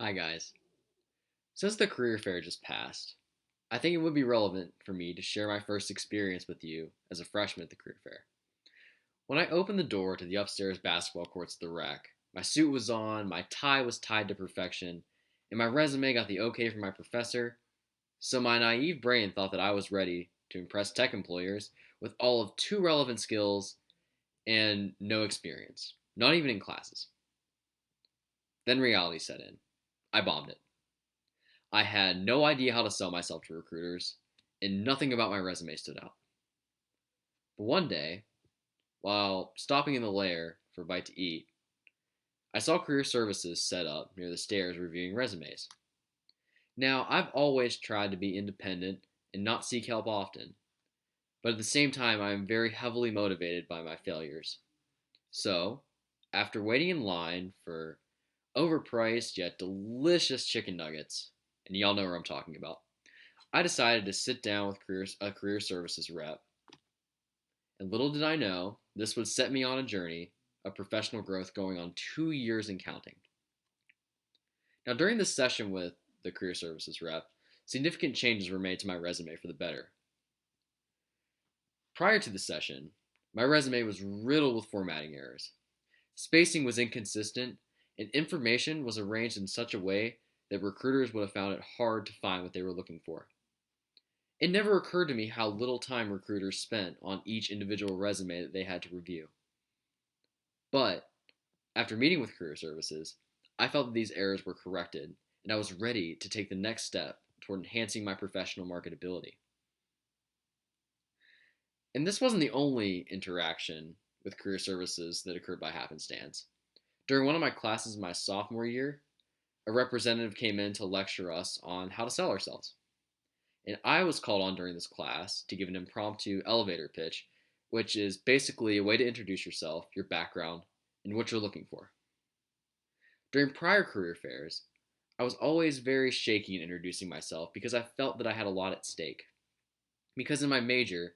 Hi, guys. Since the career fair just passed, I think it would be relevant for me to share my first experience with you as a freshman at the career fair. When I opened the door to the upstairs basketball courts at the rec, my suit was on, my tie was tied to perfection, and my resume got the okay from my professor, so my naive brain thought that I was ready to impress tech employers with all of two relevant skills and no experience, not even in classes. Then reality set in. I bombed it. I had no idea how to sell myself to recruiters, and nothing about my resume stood out. But one day, while stopping in the lair for a bite to eat, I saw career services set up near the stairs reviewing resumes. Now, I've always tried to be independent and not seek help often, but at the same time, I am very heavily motivated by my failures. So, after waiting in line for overpriced yet delicious chicken nuggets, and y'all know what I'm talking about, I decided to sit down with a career services rep, and little did I know this would set me on a journey of professional growth going on 2 years and counting. Now, during this session with the career services rep, significant changes were made to my resume for the better. Prior to the session, my resume was riddled with formatting errors. Spacing was inconsistent, and information was arranged in such a way that recruiters would have found it hard to find what they were looking for. It never occurred to me how little time recruiters spent on each individual resume that they had to review. But after meeting with career services, I felt that these errors were corrected, and I was ready to take the next step toward enhancing my professional marketability. And this wasn't the only interaction with career services that occurred by happenstance. During one of my classes my sophomore year, a representative came in to lecture us on how to sell ourselves. And I was called on during this class to give an impromptu elevator pitch, which is basically a way to introduce yourself, your background, and what you're looking for. During prior career fairs, I was always very shaky in introducing myself because I felt that I had a lot at stake. Because in my major,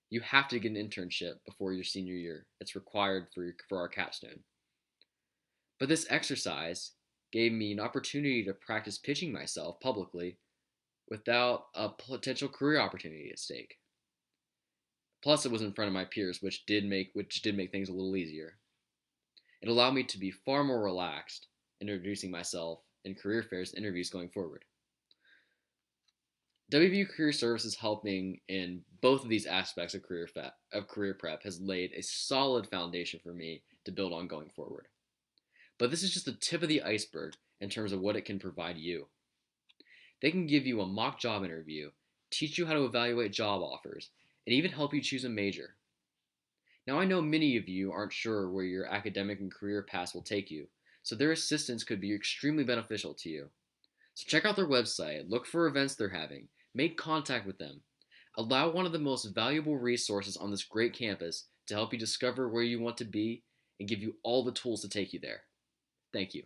you have to get an internship before your senior year. It's required for our capstone. But this exercise gave me an opportunity to practice pitching myself publicly without a potential career opportunity at stake. Plus, it was in front of my peers, which did make things a little easier. It allowed me to be far more relaxed introducing myself in career fairs and interviews going forward. WVU Career Services helping in both of these aspects of career prep has laid a solid foundation for me to build on going forward. But this is just the tip of the iceberg in terms of what it can provide you. They can give you a mock job interview, teach you how to evaluate job offers, and even help you choose a major. Now, I know many of you aren't sure where your academic and career paths will take you, so their assistance could be extremely beneficial to you. So check out their website, look for events they're having, make contact with them. Allow one of the most valuable resources on this great campus to help you discover where you want to be and give you all the tools to take you there. Thank you.